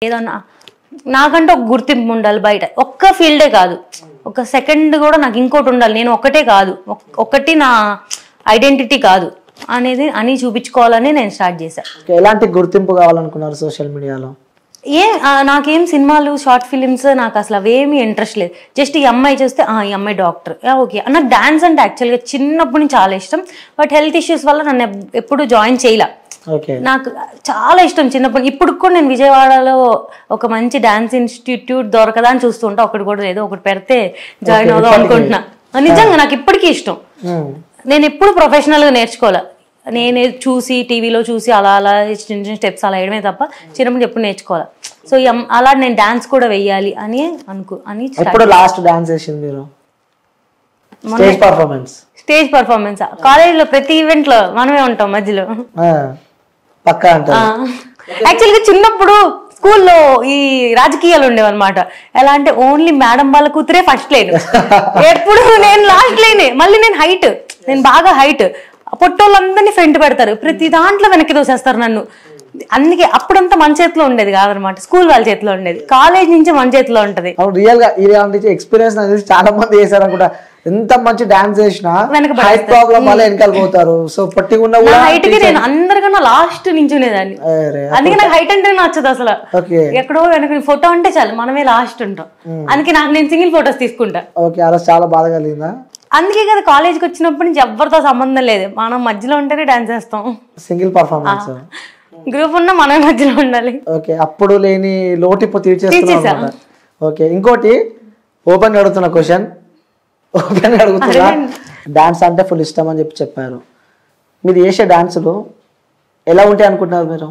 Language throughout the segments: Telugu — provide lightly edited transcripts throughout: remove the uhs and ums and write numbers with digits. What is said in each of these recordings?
ఏదన్నా నాకంటే ఒక గుర్తింపు ఉండాలి బయట. ఒక్క ఫీల్డే కాదు, ఒక సెకండ్ కూడా నాకు ఇంకోటి ఉండాలి. నేను ఒక్కటే కాదు, ఒక్కటి నా ఐడెంటిటీ కాదు అని చూపించుకోవాలని నేను స్టార్ట్ చేశాను. ఎలాంటి గుర్తింపు కావాలనుకున్నారు సోషల్ మీడియాలో? నాకేం సినిమాలు షార్ట్ ఫిలిమ్స్ నాకు అసలు అవేమీ ఇంట్రెస్ట్ లేదు. జస్ట్ ఈ అమ్మాయి చూస్తే ఈ అమ్మాయి డాక్టర్, ఓకే. నాకు డాన్స్ అంటే యాక్చువల్గా చిన్నప్పటి నుంచి చాలా ఇష్టం. బట్ హెల్త్ ఇష్యూస్ వల్ల నన్ను ఎప్పుడు జాయిన్ చేయలే. నాకు చాలా ఇష్టం చిన్నప్పటి. ఇప్పుడు కూడా నేను విజయవాడలో ఒక మంచి డాన్స్ ఇన్స్టిట్యూట్ దొరకదా అని చూస్తుంటా. ఒకటి కూడా లేదు, ఒకటి పెడితే జాయిన్ అవుదాం అనుకుంటున్నా. నిజంగా నాకు ఇప్పటికీ ఇష్టం. నేను ఎప్పుడు ప్రొఫెషనల్గా నేర్చుకోలే. నేను చూసి టీవీలో చూసి అలా అలా చిన్న చిన్న స్టెప్స్ అలా వేయడమే తప్ప చిన్నప్పుడు ఎప్పుడు నేర్చుకోవాలి. సో అలా నేను డాన్స్ కూడా వెయ్యాలి అని లాస్ట్ డాన్స్ చేసింది మీరు? స్టేజ్ పర్ఫార్మెన్స్ కాలేజీలో ప్రతి ఈవెంట్ లో మనమే ఉంటాం మధ్యలో. యాక్చువల్గా చిన్నప్పుడు స్కూల్లో ఈ రాజకీయాలు ఉండేవన్నమాట. ఎలా అంటే ఓన్లీ మేడం వాళ్ళ కూతురే ఫస్ట్ లేను, ఎప్పుడు నేను లాస్ట్ లేనే. మళ్ళీ నేను బాగా హైట్, పొట్టోళ్ళందరినీ ఫ్రంట్ పెడతారు, ప్రతి దాంట్లో వెనక్కి దోసేస్తారు నన్ను. అందుకే అప్పుడంతా మన చేతిలో ఉండేది కాదనమాట, స్కూల్ వాళ్ళ చేతిలో ఉండేది. కాలేజ్ నుంచి మన చేతిలో ఉంటది. రియల్ గా ఇలాంటి ఎక్స్పీరియన్స్ చాలా మంది చేశారు అనుకుంటా. ఎంత మంచి డాన్స్ చేసినా హైట్ ప్రాబ్లం వల్ల వెనకాల పోతారు. సో పట్టిగున్నా కూడా హైట్ కి నేను అందరికన్నా లాస్ట్ నించునేదాన్ని. అందుకే నాకు హైట్ అంటే నచ్చదు అసలు. ఎక్కడో వెనక ఫోటో అంటే చాలు, మనమే లాస్ట్ ఉంటాం. అందుకే నేను సింగిల్ ఫోటోస్ తీసుకుంటా. ఓకే, అలా చాలా బాధ కలిగిందా? అందుకే కదా కాలేజ్కి వచ్చినప్పటి నుంచి ఎవరితో సంబంధం లేదు, మనం మధ్యలో ఉంటేనే డాన్స్ చేస్తాం. సింగిల్ పర్ఫార్మెన్స్ గ్రూప్ ఉన్నా మనమే మధ్యలో ఉండాలి. ఓకే, అప్పుడు లేని లోటు ఇప్పుడు తీర్చేస్తున్నాం. ఓకే, ఇంకోటి ఓపెన్ అడుగుతున్న క్వశ్చన్, డాన్స్ అంటే ఫుల్ ఇష్టం అని చెప్పారు. మీరు చేసే డాన్సులు ఎలా ఉంటాయి అనుకుంటున్నారు మీరు?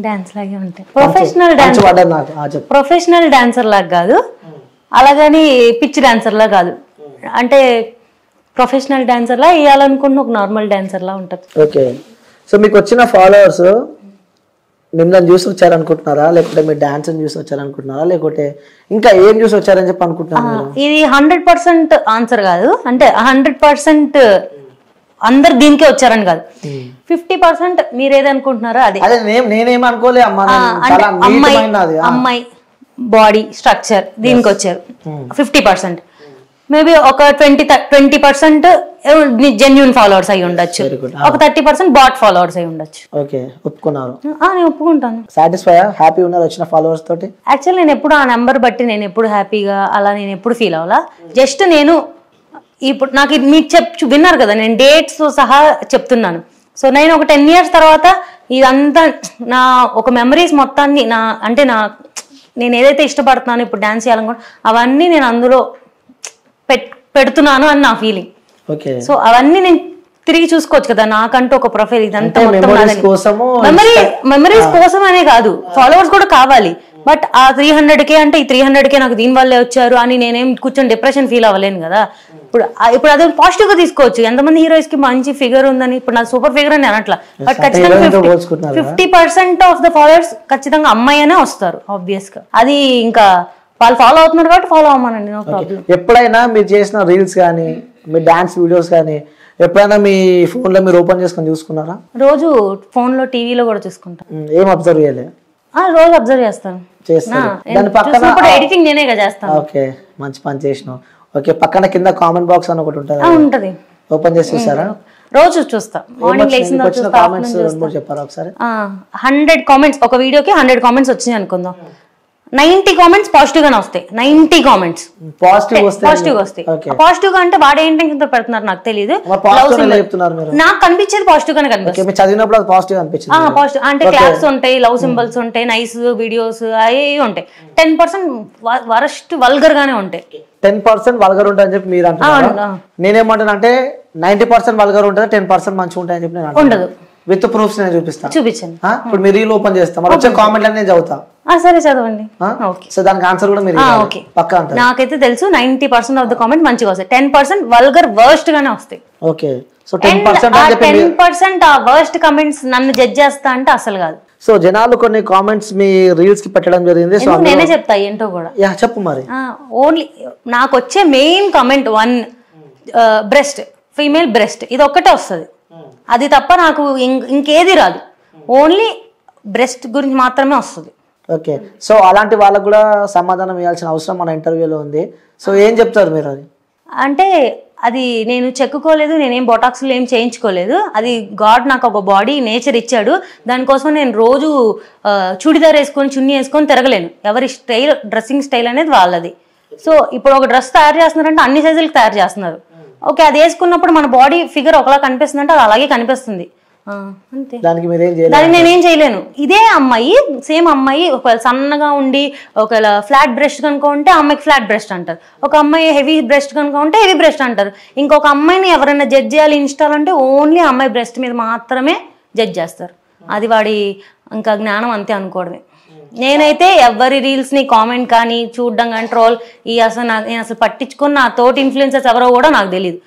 డాన్స్ లాగే ఉంటాయి. ప్రొఫెషనల్ డాన్సర్ లాగా కాదు, అలాగని పిచ్చి డాన్సర్ లా కాదు. అంటే ప్రొఫెషనల్ డాన్సర్ లా వేయాలనుకుంటున్న ఒక నార్మల్ డాన్సర్ లా ఉంటుంది. ఓకే, సో మీకు వచ్చిన ఫాలోవర్స్ మిమ్మల్ని చూసి వచ్చారనుకుంటున్నారా, లేకపోతే మీరు డాన్స్ చూసి వచ్చారనుకుంటున్నారా, లేకపోతే ఇంకా ఏం చూసి వచ్చారని చెప్పి అనుకుంటున్నారు? ఇది 100% ఆన్సర్ కాదు. అంటే 100% అందరు దీనికే వచ్చారని కాదు. 50% మీరు ఏదనుకుంటున్నారో అది. నేనేమనుకోలే, అమ్మాయి బాడీ స్ట్రక్చర్ దీనికి వచ్చారు 50%. మేబీ ఒక 20% జెన్యూన్ ఫాలోవర్స్ అయి ఉండొచ్చు, ఒక 30% బాట్ ఫాలోవర్స్ అయి ఉండొచ్చు. ఓకే, ఒప్పుకున్నారు? నేను ఒప్పుకుంటాను. సాటిస్ఫై, హ్యాపీ ఉన్నారు వచ్చిన ఫాలోవర్స్ తోటి? యాక్చువల్ నేను ఎప్పుడు ఆ నెంబర్ బట్టి నేను ఎప్పుడు హ్యాపీగా అలా నేను ఎప్పుడు ఫీల్ అవ్వాలా. జస్ట్ నేను ఇప్పుడు నాకు మీకు విన్నారు కదా, నేను డేట్స్ సహా చెప్తున్నాను. సో నేను ఒక 10 years తర్వాత ఇదంతా నా ఒక మెమరీస్ మొత్తాన్ని నేను ఏదైతే ఇష్టపడుతున్నానో ఇప్పుడు డాన్స్ చేయాలనుకో అవన్నీ నేను అందులో పెడుతున్నాను అని నా ఫీలింగ్. సో అవన్నీ నేను తిరిగి చూసుకోవచ్చు కదా, నాకంటూ ఒక ప్రొఫైల్. ఇదంతా మెమరీస్ కోసం అనే కాదు, ఫాలోవర్స్ కూడా కావాలి. బట్ ఆ 300K అంటే ఈ 300K నాకు దీని వల్లే వచ్చారు అని నేనేం కూర్చొని డిప్రెషన్ ఫీల్ అవ్వలేను కదా. ఇప్పుడు అదే పాజిటివ్ గా తీసుకోవచ్చు. ఎంతమంది హీరోయిన్స్ కి మంచి ఫిగర్ ఉందని, ఇప్పుడు నా సూపర్ ఫిగర్ అని అనట్లా. బట్ ఖచ్చితంగా 50% ఆఫ్ ద ఫాలోవర్స్ ఖచ్చితంగా అమ్మాయి అనే వస్తారు ఆబ్వియస్ గా. అది ఇంకా వాళ్ళు ఫాలో అవుతున్నారు కాబట్టి ఫాలో అవ్వమనండి, నో ప్రాబ్లం. ఎప్పుడైనా మీరు చేసిన రీల్స్ కానీ మీ డాన్స్ వీడియోస్ కానీ ఎప్పుడైనా మీ ఫోన్ లో మీరు ఓపెన్ చేసుకొని చూసుకున్నారా? రోజు ఫోన్ లో టీవీలో కూడా చూసుకుంటాను. ఏం అబ్జర్వ్ చేయలే? రోజు అబ్జర్వ్ చేస్తాను. ఎడిటింగ్ నేనే చేస్తాను. ఓకే, మంచి పని చేసినావు. ఓకే, పక్కన కింద కామెంట్ బాక్స్ అని ఒకటి ఉంటది, ఓపెన్ చేసి చూసారా? రోజు చూస్తా. మార్నింగ్ లేచిన చెప్పారా ఒకసారి? 100 కామెంట్స్ ఒక వీడియోకి 100 కామెంట్స్ వచ్చినాయి అనుకుందాం. 90 కామెంట్స్ పాజిటివ్ గానే వస్తాయి. 90 కామెంట్స్ పాజిటివ్ వస్తాయి. పాజిటివ్ గా అంటే వాడు ఏంటి పెడుతున్నారు నాకు తెలియదు. నాకు కనిపించేది పాజిటివ్ గానే కనిపిస్తుంది. చదివినప్పుడు పాజిటివ్ అనిపించింది. పాజిటివ్ అంటే క్లాప్స్ ఉంటాయి, లవ్ సింబల్స్ ఉంటాయి, నైస్ వీడియోస్ అవి ఉంటాయి. 10% వరస్ట్ వల్గర్ గానే ఉంటాయి. 10% వల్గర్ ఉంటాయని చెప్పి మీరు అంటున్నారు. నేనేమంటాను అంటే 90% వల్గర్ ఉంటుంది, 10% మంచిగా ఉంటాయని చెప్పి నేను ఉండదు. విత్ ప్రూఫ్స్ నేను చూపిస్తాను. చూపించండి. ఇప్పుడు మీరు రీల్ ఓపెన్ చేస్తాం, వచ్చే కామెంట్ నేను చదువుతా. సరే చదవండి. సో దానికి ఆన్సర్ కూడా మీరు పక్కా అంటారు? నాకైతే తెలుసు 90% ఆఫ్ ద కామెంట్ మంచిగా వస్తాయి, 10% వల్గర్ వర్స్ట్ గానే వస్తాయి. ఓకే, సో 10% ఆ వర్స్ట్ కామెంట్స్ నన్ను జడ్జ్ చేస్తా అంటే అసలు కాదు. సో జనాలు కొన్ని కామెంట్స్ మీ రీల్స్ కి పెట్టడం జరిగింది. సో నేనే చెప్తా ఏంటో కూడా. చెప్పు మరి. ఓన్లీ నాకు వచ్చే main comment 1 breast, female breast, ఇది ఒక్కటే వస్తుంది. అది తప్ప నాకు ఇంకేది రాదు. ఓన్లీ బ్రెస్ట్ గురించి మాత్రమే వస్తుంది. ఓకే, సో అలాంటి వాళ్ళకు కూడా సమాధానం ఇవ్వాల్సిన అవసరం మన ఇంటర్వ్యూలో ఉంది. సో ఏం చెప్తారు మీరు? అది అంటే అది నేను చెక్కుకోలేదు, నేనేం బొటాక్స్లు ఏం చేయించుకోలేదు. అది గాడ్ నాకు ఒక బాడీ నేచర్ ఇచ్చాడు. దానికోసం నేను రోజు చుడిదార్ వేసుకొని చున్నీ వేసుకొని తిరగలేను. ఎవరి స్టైల్, డ్రెస్సింగ్ స్టైల్ అనేది వాళ్ళది. సో ఇప్పుడు ఒక డ్రెస్ తయారు చేస్తున్నారంటే అన్ని సైజులకు తయారు చేస్తున్నారు. ఓకే, అది వేసుకున్నప్పుడు మన బాడీ ఫిగర్ ఒకలా కనిపిస్తుంది అంటే అది అలాగే కనిపిస్తుంది, అంతే. దానికి నేనేం చేయలేను. ఇదే అమ్మాయి, సేమ్ అమ్మాయి ఒకవేళ సన్నగా ఉండి ఒకవేళ ఫ్లాట్ బ్రెస్ట్ కనుక ఉంటే ఆ అమ్మాయికి ఫ్లాట్ బ్రెస్ట్ అంటారు. ఒక అమ్మాయి హెవీ బ్రెస్ట్ కనుక ఉంటే హెవీ బ్రెస్ట్ అంటారు. ఇంకొక అమ్మాయిని ఎవరైనా జడ్జ్ చేయాలి ఇన్స్టాల్ అంటే ఓన్లీ అమ్మాయి బ్రెస్ట్ మీద మాత్రమే జడ్జ్ చేస్తారు. అది వాడి ఇంకా జ్ఞానం అంతే అనుకోవడమే. నేనైతే ఎవరి రీల్స్ని కామెంట్ కానీ చూడడం కానీ ట్రోల్ నేను అసలు పట్టించుకొని నా తోటి ఇన్ఫ్లుయెన్సర్స్ ఎవరో కూడా నాకు తెలియదు.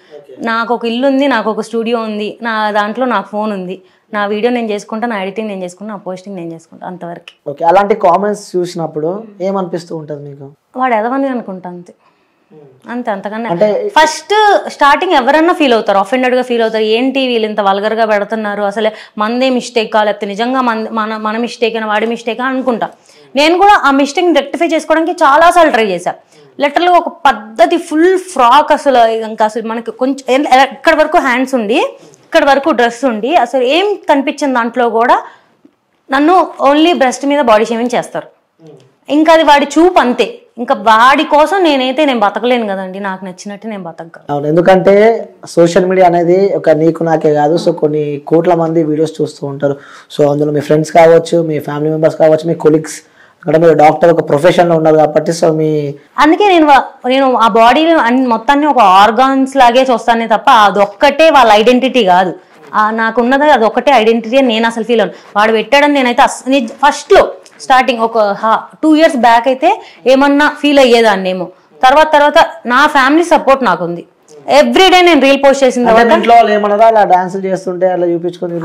నాకు ఒక ఇల్లు ఉంది, నాకు ఒక స్టూడియో ఉంది, నా దాంట్లో నాకు ఫోన్ ఉంది, నా వీడియో నేను చేసుకుంటా, నా ఎడిటింగ్ నేను చేసుకుంటా, నా పోస్టింగ్ నేను చేసుకుంటా, అంతవరకు. ఓకే, అలాంటి కామెంట్స్ చూసినప్పుడు ఏమనిపిస్తూ ఉంటుంది మీకు? వాడు ఎదవని అనుకుంటా, అంతే. అంతకన్నా ఫస్ట్ స్టార్టింగ్ ఎవరన్నా ఫీల్ అవుతారు, అఫెండెడ్గా ఫీల్ అవుతారు. ఏంటి వీళ్ళు ఇంత వల్గర్గా పెడుతున్నారు, అసలే మందే మిస్టేకా లేకపోతే నిజంగా మన మిస్టేక్ అయినా వాడి మిస్టేకా అనుకుంటా. నేను కూడా ఆ మిస్టేక్ని రెక్టిఫై చేసుకోవడానికి చాలాసార్లు ట్రై చేశాను. లిటరల్గా ఒక పద్ధతి ఫుల్ ఫ్రాక్, అసలు ఇంకా అసలు మనకి కొంచెం ఇక్కడ వరకు హ్యాండ్స్ ఉండి ఇక్కడ వరకు డ్రెస్ ఉండి అసలు ఏం కనిపించింది దాంట్లో కూడా నన్ను ఓన్లీ బ్రెస్ట్ మీద బాడీ షేమింగ్ చేస్తారు. ఇంకా అది వాడి చూపు అంతే. ఇంకా వాడి కోసం నేను బతకలేను కదండి, నాకు నచ్చినట్టు నేను బతకగలను. అవును, ఎందుకంటే సోషల్ మీడియా అనేది ఒక నీకు నాకే కాదు, సో కొన్ని కోట్ల మంది వీడియోస్ చూస్తూ ఉంటారు. సో అందులో మీ ఫ్రెండ్స్ కావచ్చు, మీ ఫ్యామిలీ మెంబర్స్ కావచ్చు, మీ కొలీగ్స్, అక్కడ మీరు డాక్టర్ ఒక ప్రొఫెషన్లో ఉన్నారు కాబట్టి సో అందుకే నేను ఆ బాడీని మొత్తాన్ని ఒక ఆర్గాన్స్ లాగే చూస్తానే తప్ప అదొక్కటే వాళ్ళ ఐడెంటిటీ కాదు. నాకున్నది అదొక్కటే ఐడెంటిటీ అని నేను అసలు ఫీల్ అవును. వాడు పెట్టాడని నేనైతే ఫస్ట్లో స్టార్టింగ్ ఒక 2 years బ్యాక్ అయితే ఏమన్నా ఫీల్ అయ్యేదాన్నేమో. తర్వాత నా ఫ్యామిలీ సపోర్ట్ నాకుంది. ఎవ్రీడే నేను రీల్ పోస్ట్ చేసిన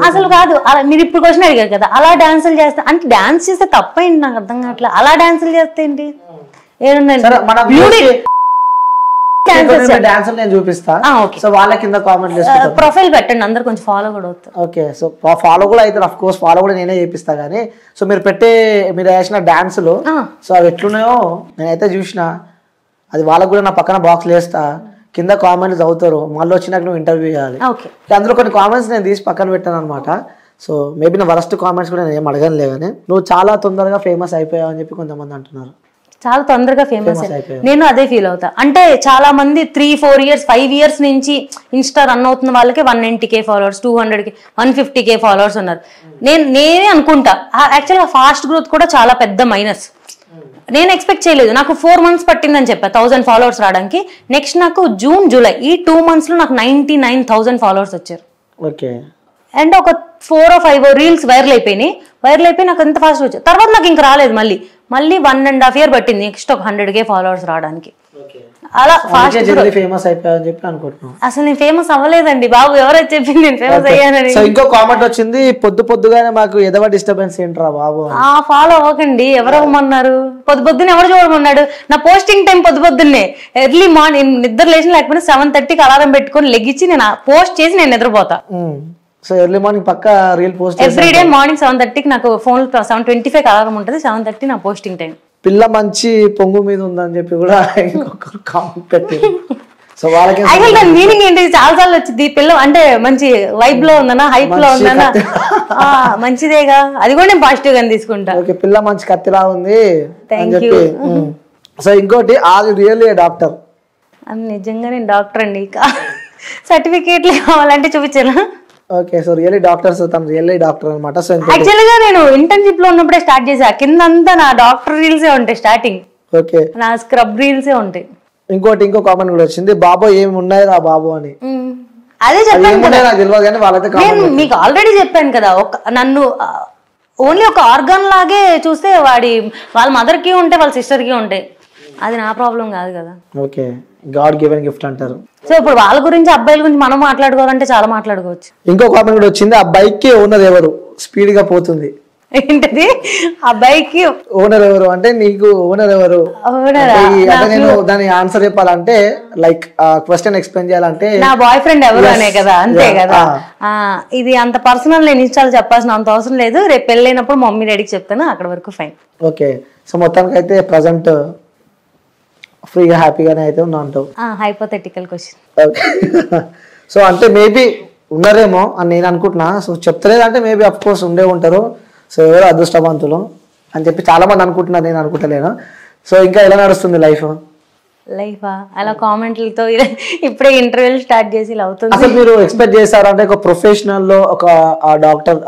అసలు కాదు. అలా మీరు ఇప్పుడు క్వశ్చన్ అడిగారు కదా, అలా డాన్సులు చేస్తే అంటే డాన్స్ చేస్తే తప్పేంటి నాకు అర్థం కావట్లేదు. అలా డాన్సులు చేస్తే ఏంటి? ప్రొఫైల్ పెట్టండి, అందరు కొంచెం ఫాలో కూడా అవుతారు. ఓకే, సో ఫాలో కూడా అయితే అఫ్ కోర్స్ ఫాలో కూడా నేనే చేపిస్తా. కానీ సో మీరు వేసిన డాన్సులు సో అవి ఎట్లున్నాయో నేనైతే చూసిన. అది వాళ్ళకు కూడా నా పక్కన బాక్స్ వేస్తా, కింద కామెంట్స్ చదువుతారు, మళ్ళీ వచ్చినాక నువ్వు ఇంటర్వ్యూ చేయాలి. అందులో కొన్ని కామెంట్స్ నేను తీసి పక్కన పెట్టాను అనమాట. సో మేబీ నా వరస్ట్ కామెంట్స్ కూడా నేను ఏం అడగనులే, కానీ నువ్వు చాలా తొందరగా ఫేమస్ అయిపోయావు అని చెప్పి కొంతమంది అంటున్నారు. చాలా తొందరగా ఫేమస్ నేను అదే ఫీల్ అవుతా. అంటే చాలా మంది 3-4 years 5 years నుంచి ఇన్స్టా రన్ అవుతున్న వాళ్ళకి 190K followers, 200K 150K followers ఉన్నారు. నేనే అనుకుంటా యాక్చువల్గా ఫాస్ట్ గ్రోత్ కూడా చాలా పెద్ద మైనస్. నేను ఎక్స్పెక్ట్ చేయలేదు. నాకు 4 months పట్టిందని చెప్పా 1000 ఫాలోవర్స్ రావడానికి. నెక్స్ట్ నాకు జూన్ జూలై ఈ 2 months లో నాకు 99,000 ఫాలోవర్స్ వచ్చారు. ఓకే, అండ్ ఒక 4 or 5 రీల్స్ వైరల్ అయిపోయి నాకు ఎంత ఫాస్ట్ వచ్చాయి. తర్వాత నాకు ఇంకా రాలేదు. మళ్ళీ 1.5 year పట్టింది నెక్స్ట్ ఒక 100K ఫాలోవర్స్ రావడానికి. అలా ఫాస్ట్ ఫేమస్ అయిపోయావని చెప్పి అనుకుంటున్నాను. అసలు నేను ఫేమస్ అవ్వలేదండి బాబు, ఎవరైతే చెప్పింది నేను ఫేమస్ అయ్యానని. ఇంకో కామెంట్ వచ్చింది, పొద్దుగానే మాకు ఎదవ డిస్టర్బెన్స్ ఏంట్రా బాబు. ఫాలో అవ్వకండి, ఎవరు అవ్వమన్నారు? పొద్దున్న ఎవరు చూడమన్నాడు? నా పోస్టింగ్ టైం పొద్దున్నే ఎర్లీ మార్నింగ్, నిద్ర లేచిన లేకపోతే 7:30కి అలారం పెట్టుకొని లెగ్గించి నేను పోస్ట్ చేసి నేను నిద్రపోతా. సో ఎర్లీ మార్నింగ్ పక్క రీల్ పోస్ట్ ఎవ్రీడే మార్నింగ్ 7:30కి నాకు ఫోన్ 7:25 అలారం ఉంటుంది. 7:30 నా పోస్టింగ్ టైం. పిల్ల మంచి పొంగు మీద ఉందని చెప్పి కూడా ఇంకొకరు కామెంట్ పెట్టారు. సో వాళ్ళకి మీనింగ్ ఏంటి? చాలా సార్లు వచ్చింది పిల్ల అంటే మంచి వైబ్ లో ఉందన్నా, హైప్ లో ఉందన్నా, మంచిదేగా, అది కూడా నేను పాజిటివ్ గా తీసుకుంటా. ఓకే, పిల్ల మంచి కత్తిలా ఉంది అని చెప్పి. సో ఇంకోటి, అది రియల్లీ డాక్టర్? నిజంగా నేను డాక్టర్ అండి. సర్టిఫికేట్లు కావాలంటే చూపించాను. Okay, so really doctor. So తను రియల్లీ డాక్టర్ అనమాట. సో యాక్చువల్ గా నేను ఇంటర్న్షిప్ లో ఉన్నప్పుడే స్టార్ట్ చేసా. కిందంతా నా డాక్టర్ రీల్సే ఉంటాయి స్టార్టింగ్. ఓకే, నా స్క్రబ్ రీల్సే ఉంటాయి. ఇంకో కామెంట్ కూడా వచ్చింది, బాబో ఏమి ఉన్నాయి రా బాబు అని. అదే చెప్పాను కదా, నాకు తెలియదు కానీ వాళ్ళైతే నేను మీకు ఆల్రెడీ చెప్పాను కదా, నన్ను ఓన్లీ ఒక ఆర్గాన్ లాగే చూస్తే వాళ్ళ మదర్ కి ఉంటాయి, వాళ్ళ సిస్టర్ కి ఉంటాయి. అది నా ప్రాబ్లం కాదు కదా. ఓకే, గాడ్ గివెన్ గిఫ్ట్ అంటారు. సో ఇప్పుడు వాళ్ళ గురించి, అబ్బాయిల గురించి మనం మాట్లాడుకోవాలంటే చాలా మాట్లాడుకోవచ్చు. ఇంకో కామెంట్ కూడా వచ్చింది, ఆ బైక్ కి ఓనర్ ఎవరు? స్పీడ్ గా పోతుంది. ఏంటది అబ్బాయికి ఓనర్ ఎవరు అంటే నీకు ఓనర్ ఎవరు నేను దాని ఆన్సర్ చెప్పాలంటే లైక్ క్వశ్చన్ ఎక్స్ప్లెయిన్ చేయాలంటే నా బాయ్ ఫ్రెండ్ ఎవరు అనే కదా, అంతే కదా. ఇది అంత పర్సనల్ నేను ఇన్స్టాల్ చెప్పాల్సిన అంత అవసరం లేదు. రేపు పెళ్ళైనప్పుడు మమ్మీ డాడీకి చెప్తాను, అక్కడ వరకు ఫైన్. ఓకే, సో మొత్తానికి అయితే ప్రజెంట్ ఫ్రీగా హ్యాపీగానే అయితే ఉన్నా అంటావు. Hypothetical question. ఓకే, సో అంటే మేబీ ఉన్నారేమో అని నేను అనుకుంటున్నా. సో చెప్తలేదంటే మేబీ అఫ్ కోర్స్ ఉండే ఉంటారు. సో ఎవరు అదృష్టవంతులు అని చెప్పి చాలా మంది అనుకుంటున్నారు, నేను అనుకుంటలేను. సో ఇంకా ఎలా నడుస్తుంది లైఫ్? అలా కామెంట్లతో ఇప్పుడే ఇంటర్వ్యూలు స్టార్ట్ చేసి ఇలా అవుతుంది. అసలు మీరు ఎక్స్పెక్ట్ చేశారు అంటే ఒక ప్రొఫెషనల్ లో ఒక డాక్టర్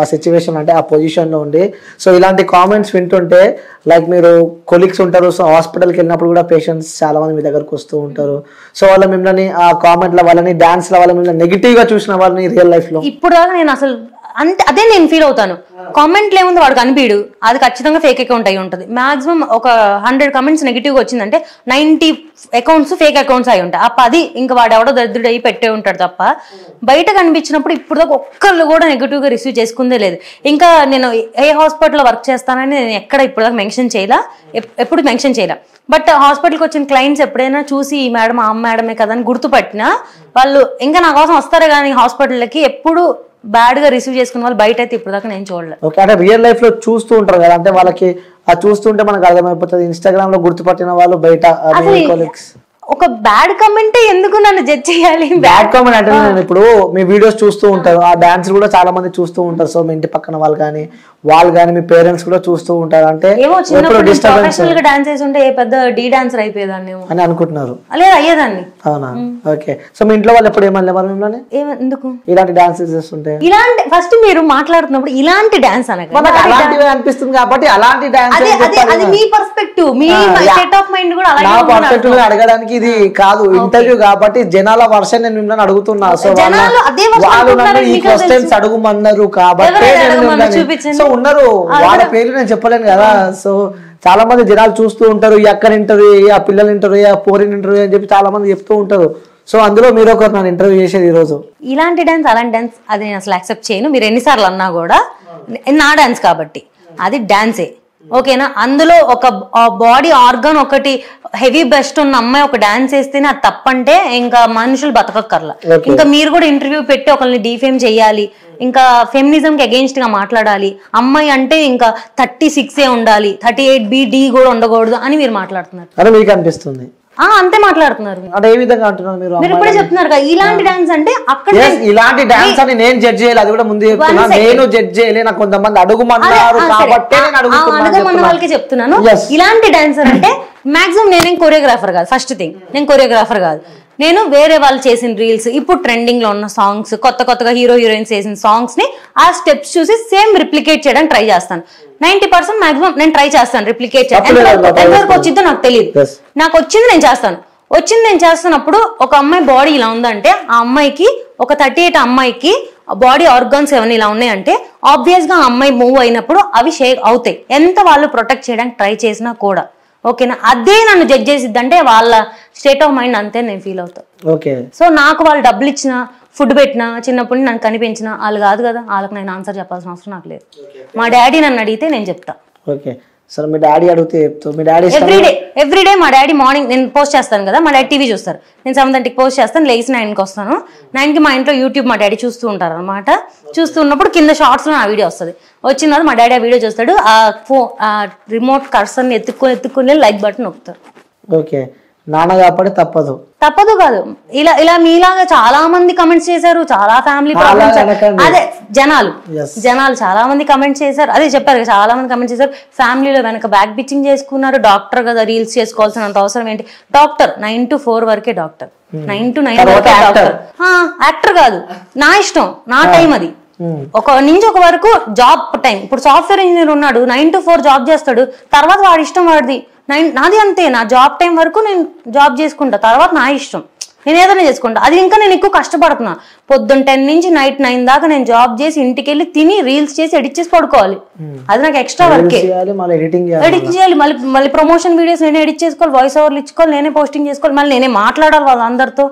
ఆ సిచ్యువేషన్ అంటే ఆ పొజిషన్ లో ఉండి సో ఇలాంటి కామెంట్స్ వింటుంటే లైక్ మీరు కొలీగ్స్ ఉంటారు, సో హాస్పిటల్కి వెళ్ళినప్పుడు కూడా పేషెంట్స్ చాలా మంది మీ దగ్గరకు వస్తూ ఉంటారు. సో వాళ్ళ మిమ్మల్ని ఆ కామెంట్ల వాళ్ళని డాన్స్ల వాళ్ళ మిమ్మల్ని నెగిటివ్ గా చూసిన వాళ్ళని రియల్ లైఫ్ లో ఇప్పుడు దాకా నేను అసలు అంటే అదే నేను ఫీల్ అవుతాను. కామెంట్లు ఏముంది వాడు కనిపించడు, అది ఖచ్చితంగా ఫేక్ అకౌంట్ అయి ఉంటుంది. మాక్సిమం ఒక 100 కమెంట్స్ నెగిటివ్గా వచ్చిందంటే 90 అకౌంట్స్ ఫేక్ అకౌంట్స్ అయి ఉంటాయి. ఆ 10 ఇంకా వాడు ఎవడో దరిద్రుడు అయ్యి పెట్టే ఉంటాడు తప్ప బయట కనిపించినప్పుడు ఇప్పుడు దాకా ఒక్కళ్ళు కూడా నెగిటివ్గా రిసీవ్ చేసుకుందే లేదు. ఇంకా నేను ఏ హాస్పిటల్లో వర్క్ చేస్తానని నేను ఎక్కడ ఇప్పుడు దాకా మెన్షన్ చేయలే, ఎప్పుడు మెన్షన్ చేయలే. బట్ హాస్పిటల్కి వచ్చిన క్లయింట్స్ ఎప్పుడైనా చూసి ఈ మేడం ఆ మేడమే కదా అని గుర్తుపట్టినా వాళ్ళు ఇంకా నా కోసం వస్తారు కానీ హాస్పిటల్కి ఎప్పుడు బ్యాడ్ గా రిసీవ్ చేసుకున్న వాళ్ళు బయట అయితే ఇప్పుడు దాకా నేను చూడలేదు. ఓకే, అంటే రియల్ లైఫ్ లో చూస్తూ ఉంటారు కదా, అంటే వాళ్ళకి ఆ చూస్తుంటే మనకు అర్థమైపోతుంది. ఇన్స్టాగ్రామ్ లో గుర్తుపట్టిన వాళ్ళు బయట ఒక బ్యాడ్ కమెంట్ ఎందుకు నన్ను జడ్జ్ చేయాలి? బ్యాడ్ కామెంట్ అంటే నేను ఇప్పుడు మీ వీడియోస్ చూస్తూ ఉంటారు, ఆ డాన్స్ కూడా చాలా మంది చూస్తూ ఉంటారు. సో మీ ఇంటి పక్కన వాళ్ళు కానీ మీ పేరెంట్స్ కూడా చూస్తూ ఉంటారు. అంటే ప్రొఫెషనల్ గా డాన్స్ చేసి ఉంటే పెద్ద డీ డాన్సర్ అయిపోయేదాన్ని అని అనుకుంటున్నారు. లేదు అయ్యేదాన్ని. అవునా? ఓకే, సో మీ ఇంట్లో వాళ్ళు ఎప్పుడు ఏమన్నా మిమ్మల్ని ఎందుకు ఇలాంటి డాన్స్ చేస్తుంటే ఇలాంటి ఫస్ట్ మీరు మాట్లాడుతున్నప్పుడు ఇలాంటి డాన్స్ అలాంటివి అనిపిస్తుంది కాబట్టి అలాంటి డాన్స్ అది మీ పర్స్పెక్టివ్, మీ స్టేట్ ఆఫ్ మైండ్ కూడా నా పర్స్పెక్టివ్ అడగడానికి ఇది కాదు ఇంటర్వ్యూ కాబట్టి జనాల వర్షన్ నేను మిమ్మల్ని అడుగుతున్నా. సో వాళ్ళు నన్ను ఈ క్వశ్చన్స్ అడుగుమన్నారు కాబట్టి సో ఉన్నారు, వాళ్ళ పేర్లు నేను చెప్పలేను కదా. సో చాలా మంది జనాలు చూస్తూ ఉంటారు, ఈ అక్కని ఇంటర్వ్యూ, ఆ పిల్లలు ఇంటర్వ్యూ, ఆ పోరిన్ ఇంటర్వ్యూ అని చెప్పి చాలా మంది చెప్తూ ఉంటారు. సో అందులో మీరు ఒకరు నన్ను ఇంటర్వ్యూ చేసేది ఈ రోజు. ఇలాంటి డాన్స్ అలాంటి డాన్స్ అది నేను అసలు యాక్సెప్ట్ చేయను. మీరు ఎన్నిసార్లు అన్నా కూడా నా డాన్స్ కాబట్టి అది డాన్సే, ఓకేనా? అందులో ఒక బాడీ ఆర్గన్ ఒకటి హెవీ బెస్ట్ ఉన్న అమ్మాయి ఒక డాన్స్ వేస్తేనే అది తప్పంటే ఇంకా మనుషులు బతకక్కర్లా. ఇంకా మీరు కూడా ఇంటర్వ్యూ పెట్టి ఒకరిని డిఫేమ్ చేయాలి, ఇంకా ఫెమినిజం కి అగెయిన్స్ట్ గా మాట్లాడాలి, అమ్మాయి అంటే ఇంకా 36 ఉండాలి, 38B కూడా ఉండకూడదు అని మీరు మాట్లాడుతున్నారు. అదే మీకు అనిపిస్తుంది? అంతే మాట్లాడుతున్నారు. అంటే ఏ విధంగా అంటున్నారు మీరు? మీరు ఇప్పుడే చెప్తున్నారు కదా ఇలాంటి డాన్స్ అంటే అక్కడ ఇలాంటి డాన్స్ అని నేను జడ్జ్ చేయాలి, అది కూడా ముందు చెప్తున్నా. నేను జడ్జ్ చేయలే, నాకు కొంతమంది అడుగుమన్నారు కాబట్టి అడగమన్న వాళ్ళకి చెప్తున్నాను. ఇలాంటి డాన్సర్ అంటే మాక్సిమం నేనేం కొరియోగ్రాఫర్ కాదు. ఫస్ట్ థింగ్ నేను కొరియోగ్రాఫర్ కాదు, నేను వేరే వాళ్ళు చేసిన రీల్స్, ఇప్పుడు ట్రెండింగ్ లో ఉన్న సాంగ్స్, కొత్తగా హీరోయిన్స్ చేసిన సాంగ్స్ ని ఆ స్టెప్స్ చూసి సేమ్ రిప్లికేట్ చేయడానికి ట్రై చేస్తాను. 90% మాక్సిమం నేను ట్రై చేస్తాను రిప్లికేట్ చేయడం. ఎంతవరకు వచ్చిందో నాకు తెలియదు, నాకు వచ్చింది నేను చేస్తాను. వచ్చింది నేను చేస్తున్నప్పుడు ఒక అమ్మాయి బాడీ ఇలా ఉందంటే ఆ అమ్మాయికి ఒక 38 అమ్మాయికి బాడీ ఆర్గాన్స్ ఏమైనా ఇలా ఉన్నాయంటే ఆబ్వియస్ గా ఆ అమ్మాయి మూవ్ అయినప్పుడు అవి షేక్ అవుతాయి, ఎంత వాళ్ళు ప్రొటెక్ట్ చేయడానికి ట్రై చేసినా కూడా, ఓకేనా? అదే నన్ను జడ్జ్ చేసిద్ది అంటే వాళ్ళ స్టేట్ ఆఫ్ మైండ్ అంతే నేను ఫీల్ అవుతాను. ఓకే, సో నాకు వాళ్ళు డబ్బులు ఇచ్చినా ఫుడ్ పెట్టినా చిన్నప్పటి నుంచి నన్ను కనిపించిన వాళ్ళు కాదు కదా, వాళ్ళకి నేను ఆన్సర్ చెప్పాల్సిన అవసరం నాకు లేదు. మా డాడీ నన్ను అడిగితే నేను చెప్తా. ఓకే, సరే మీ డాడీ అడిగితే చెప్తావు? మీ డాడీ ఎవ్రీడే మా డాడీ మార్నింగ్ నేను పోస్ట్ చేస్తాను కదా, మా డాడీ టీవీ చూస్తారు, నేను 7:30కి పోస్ట్ చేస్తాను, లేచి 9కి వస్తాను. 9కి మా ఇంట్లో యూట్యూబ్ మా డాడీ చూస్తూ ఉంటారు అనమాట. చూస్తున్నప్పుడు కింద షార్ట్స్ లో నా వీడియో వస్తుంది. వచ్చిన తర్వాత మా డాడీ ఆ వీడియో చూస్తాడు, ఆ రిమోట్ కర్సర్ని ఎత్తుకొని లైక్ బటన్ నొక్కుతారు. ఓకే, నాన్న కాబట్టి తప్పదు కాదు. ఇలా మీలాగా చాలా మంది కమెంట్స్ చేశారు, చాలా ఫ్యామిలీ ప్రాబ్లమ్స్. అదే జనాలు చాలా మంది కమెంట్స్ చేశారు, అదే చెప్పారు చాలా మంది కమెంట్స్ చేశారు. ఫ్యామిలీలో వెనక బ్యాక్ బిచ్చింగ్ చేసుకున్నారు. డాక్టర్ కదా, రీల్స్ చేసుకోవాల్సినంత అవసరం ఏంటి? డాక్టర్ 9 to 4 వరకే డాక్టర్, 9 to 9 వరకే డాక్టర్. యాక్టర్ కాదు, నా ఇష్టం, నా టైం అది. ఒక నుంచి ఒక వరకు జాబ్ టైం. ఇప్పుడు సాఫ్ట్వేర్ ఇంజనీర్ ఉన్నాడు, 9 to 4 జాబ్ చేస్తాడు, తర్వాత వాడి ఇష్టం వాడిది. నాది అంతే, నా జాబ్ టైం వరకు నేను జాబ్ చేసుకుంటా, తర్వాత నా ఇష్టం, నేను ఏదైనా చేసుకుంటా. అది ఇంకా నేను ఎక్కువ కష్టపడుతున్నా. పొద్దున్న 10 నుంచి నైట్ 9 దాకా నేను జాబ్ చేసి ఇంటికి వెళ్ళి తిని రీల్స్ చేసి ఎడిట్ చేసి పడుకోవాలి. అది నాకు ఎక్స్ట్రా వర్క్. ఎడిట్ చేయాలి, మళ్ళీ ప్రమోషన్ వీడియోస్ నేనే ఎడిట్ చేసుకోవాలి, వాయిస్ ఓవర్లు ఇచ్చుకోవాలి, నేనే పోస్టింగ్ చేసుకోవాలి, మళ్ళీ నేనే మాట్లాడాలి వాళ్ళందరితో.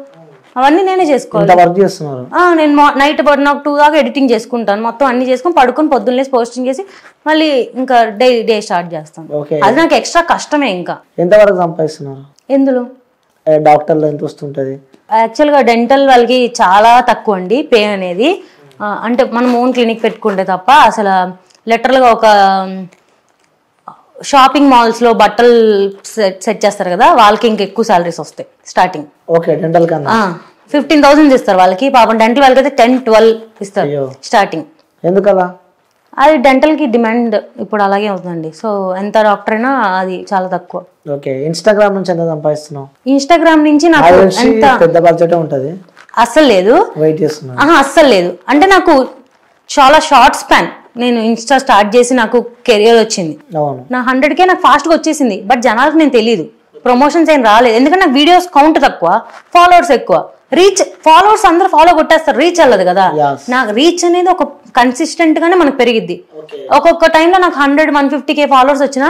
అవన్నీ నేనే చేసుకోవాలి. ఇంత వర్క్ చేస్తున్నారు. నేను నైట్ పడి నాకు 2 దాకా ఎడిటింగ్ చేసుకుంటాను, మొత్తం అన్ని చేసుకుని పడుకొని పొద్దున్న లేసి పోస్టింగ్ చేసి మళ్ళీ ఇంకా డే స్టార్ట్ చేస్తాను. అది నాకు ఎక్స్ట్రా కష్టమే. ఇంకా ఎంత వరకు సంపాదిస్తున్నారు ఎందులో? డాక్టర్లో ఎంత వస్తుంటది? యాక్చువల్గా డెంటల్ వాళ్ళకి చాలా తక్కువ అండి పే అనేది. అంటే మనం ఓన్ క్లినిక్ పెట్టుకుంటే తప్ప అసలు లిటరల్గా ఒక షాపింగ్ మాల్స్ లో బట్టలు సెట్ చేస్తారు కదా, వాళ్ళకి ఇంకా ఎక్కువ సాలరీస్ వస్తాయి స్టార్టింగ్. ఓకే, డెంటల్ కన్నా 15,000 ఇస్తారు వాళ్ళకి. పాపం డెంటల్ వాళ్ళకి అయితే 10-12 ఇస్తారు స్టార్టింగ్. ఎందుకలా? అది డెంటల్ కి డిమాండ్ ఇప్పుడు అలాగే అవుతుందండి. సో ఎంత డాక్టర్ అయినా అది చాలా తక్కువ. ఓకే, ఇన్స్టాగ్రామ్ నుంచి ఎంత సంపాదిస్తున్నావు? ఇన్స్టాగ్రామ్ నుంచి నాకు ఎంత పెద్ద బడ్జెట్ ఉంటది. అస్సలు లేదు, వెయిట్ చేస్తున్నా. అస్సలు లేదు. అంటే నాకు చాలా షార్ట్ స్పాన్. నేను ఇన్స్టా స్టార్ట్ చేసి నాకు కెరియర్ వచ్చింది. నా 100K నాకు ఫాస్ట్ గా వచ్చేసింది. బట్ జనాలకు నేను తెలియదు, ప్రమోషన్స్ ఏం రాలేదు. ఎందుకంటే నాకు వీడియోస్ కౌంట్ తక్కువ, ఫాలోవర్స్ ఎక్కువ. రీచ్ ఫాలోవర్స్ అందరూ ఫాలో కొట్టేస్తారు, రీచ్ వెళ్ళదు కదా. నాకు రీచ్ అనేది ఒక కన్సిస్టెంట్ గానే మనకు పెరిగిద్ది. ఒక్కొక్క టైంలో నాకు 100-150K ఫాలోవర్స్ వచ్చినా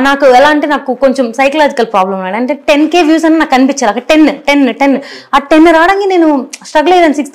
నాకు ఎలా అంటే నాకు కొంచెం సైకలాజికల్ ప్రాబ్లం అంటే 10K వ్యూస్ అని నాకు కనిపించాలి. 10 ఆ 10 రావడానికి నేను స్ట్రగుల్ అయ్యాను. 6